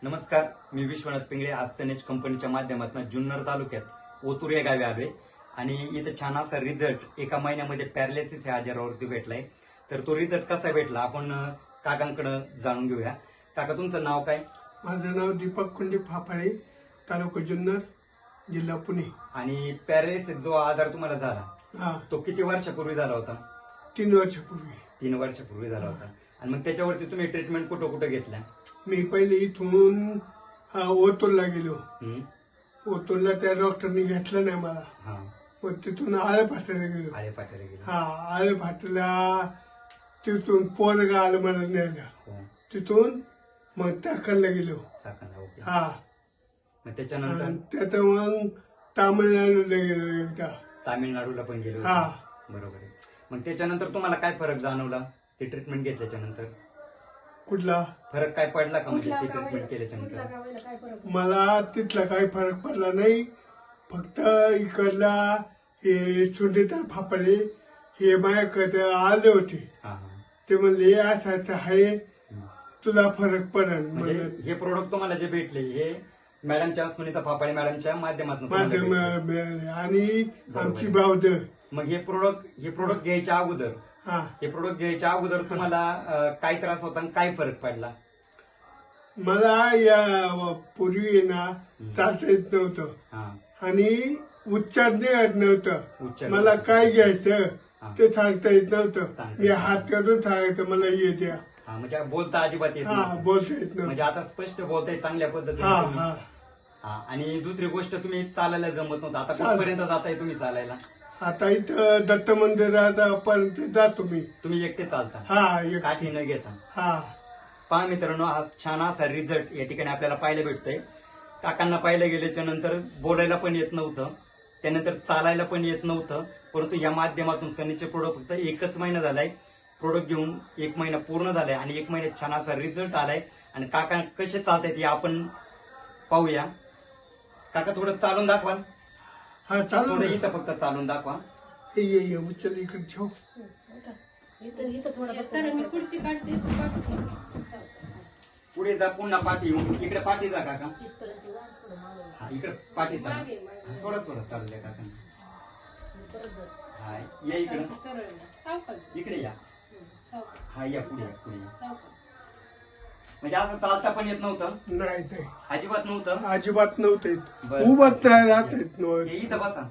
नमस्कार, मी विश्वनाथ पिंगळे. आज सनेज कंपनीच्या माध्यमातून जुन्नर तालुक्यात ओतूर या गावी आलोय आणि इथं छान असा रिझल्ट एका महिन्यामध्ये पॅरालिसिस या आजारावरती भेटलाय. तर तो रिझल्ट कसा भेटला आपण काकांकडे जाणून घेऊया. काका, तुमचं नाव काय? माझं नाव दीपक कुंडी फाफाळे, तालुका जुन्नर, जिल्हा पुणे. आणि पॅरालिसिस जो आजार तुम्हाला झाला हा, तो किती वर्षापूर्वी झाला होता? 3 वर्षापूर्वी. 3 वर्षापूर्वी झाला होता. आणि मग त्याच्यावरती तुम्ही ट्रीटमेंट कुठं कुठं घेतल्या? मी पहिले इथून ओतूरला गेलो. हम्म. ओतूरला त्या डॉक्टरनी घेतलं नाही मला. हा, मग तिथून आळेफाट्याला गेलो. आळेपाट्याला गेले. हा, आळेफाट्याला तिथून पोरगा आलं मला न्यायला. हो, तिथून मग टाकरला गेलो. चाकणला. ओके. हा, मग त्याच्यानंतर आणि त्यात मग तामिळनाडूला गेलो एकदा. तामिळनाडूला पण गेले हा. होते. बरोबर आहे. मग त्याच्यानंतर तुम्हाला काय फरक जाणवला ते ट्रीटमेंट घेतल्याच्या नंतर? कुठला फरक काय पडला का म्हणजे ते ट्रीटमेंट केल्याच्या नंतर? मला तिथला काही फरक पडला नाही. फक्त इकडला हे सुनीता फाफाळे हे माझ्याकडे आले होते. हा, हा. ते म्हणले असं आहे, हम्म. तुला फरक पडेल. म्हणजे म्हणलं हे प्रोडक्ट तुम्हाला जे भेटले हे मॅडमच्या, सुनीता फाफाळे मॅडमच्या माध्यमातून तुम्हाला माध्यम भेटले. मिळाले आणि बरोबर आमची आहे. बावद. मग हे प्रोडक्ट घ्यायच्या अगोदर हा, तुम्हाला काय त्रास होता आणि काय फरक पडला? मला या पूर्वी ना चालता येत नव्हतं हा, आणि उच्चार येत नव्हतं. उच्चार मला काय घ्यायचं हा. ते सांगता येत नव्हतं. सांगता मी येत हात करून सांगायचं मला हे द्या. हा, म्हणजे बोलता अजिबात येत हा, नव्हतं. बोलता येत नव्हतं. म्हणजे आता स्पष्ट बोलताय चांगल्या पद्धतीने हा तुम्ही. हा. हा, आणि दुसरी गोष्ट तुम्ही चालायला जमत नव्हतं. आता चाल- कुठपर्यंत जाताय तुम्ही चालायला? आता इथं दत्त मंदिरात पर्यंत जातो मी. तुम्ही एकटे चालता, हा, एक. काठी न घेता. हा, पहा मित्रांनो, हा छान असा रिझल्ट या ठिकाणी आपल्याला पाहायला भेटतोय. काकांना पाहिलं गेल्याच्या नंतर बोलायला पण येत नव्हतं, त्यानंतर चालायला पण येत नव्हतं. परंतु या माध्यमातून सनीचे प्रोडक्ट फक्त 1च महिना झालाय. प्रोडक्ट घेऊन 1 महिना पूर्ण झालाय आणि 1 महिन्यात छान असा रिझल्ट आलाय. आणि काका कसे चालतायत हे आपण पाहूया. काका, थोडं चालून दाखवाल? हा, चालू थोडं ना. इथं फक्त चालून दाखवा. ये उचल इकडे ठेव. मी खुर्ची काढते तू पाठी ठेव. पुढे जा, पुन्हा पाठी येऊन इकडे पाठी जा काका. इथपर्यंत जा, थोडं मागं जा. हा, इकडे पाठी जा. मागे, मागे. थोडं थोडं चाललंय काका. परत जा. हा, या इकडे. सरळ जा. सावकाश. इकडे या. सावकाश. हा, या पुढे या, पुढे या. सावकाश. म्हणजे असं चालता पण येत नव्हतं? नाही ते अजिबात नव्हतं? अजिबात नव्हते. बरं. उभत नाही राहत येत हे नव्हतं. इथं बसा.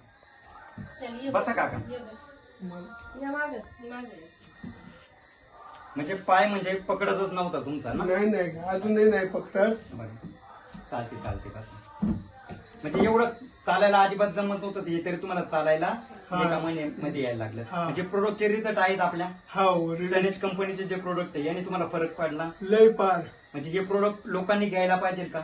चल, ये बसा बस. काका. ये बस. या मागं. मी मागं येस. म्हणजे पाय म्हणजे पकडतच नव्हता तुमचा ना? नाही अजूनही नाही. फक्त बरं, चालते बसा. म्हणजे एवढं चालायला अजिबात जमत नव्हतं, हे तरी तुम्हाला चालायला हा. एका महिन्यामध्ये यायला लागलं. हा. म्हणजे प्रोडक्टचे रिझल्ट आहेत आपल्या हा, सनेज कंपनीचे जे प्रोडक्ट आहे याने तुम्हाला फरक पडला. लय पार म्हणजे हे प्रोडक्ट लोकांनी घ्यायला पाहिजे का?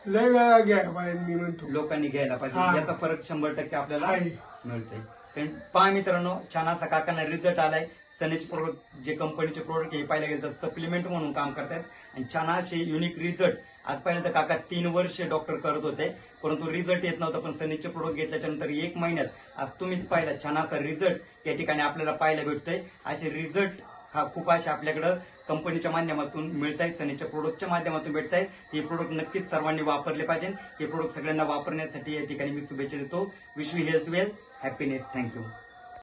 लय वेळा घ्या बाहेर मी म्हणतो. लोकांनी घ्यायला पाहिजे. हा. याचा फरक 100% आपल्याला आहे. मिळतोय. कारण पहा मित्रांनो, छान असा काकांना रिझल्ट आलाय. सनेज प्रोडक्ट जे कंपनीचे प्रोडक्ट हे पाहिलं गेलं तर सप्लिमेंट म्हणून काम करतात आणि छान असे युनिक रिझल्ट. आज पाहिलं तर काका 3 वर्ष डॉक्टर करत होते, परंतु रिझल्ट येत नव्हता. पण सनेजचे प्रोडक्ट घेतल्याच्या नंतर 1 महिन्यात आज तुम्हीच पाहिला छान असा रिझल्ट या ठिकाणी आपल्याला पाहायला भेटतोय. असे रिझल्ट खूप असे आपल्याकडं कंपनीच्या माध्यमातून मिळत आहेत, सनेजच्या प्रोडक्टच्या माध्यमातून भेटत आहेत. हे प्रोडक्ट नक्कीच सर्वांनी वापरले पाहिजे. हे प्रोडक्ट सगळ्यांना वापरण्यासाठी या ठिकाणी मी शुभेच्छा देतो. Wish you health, wealth, happiness. Thank you.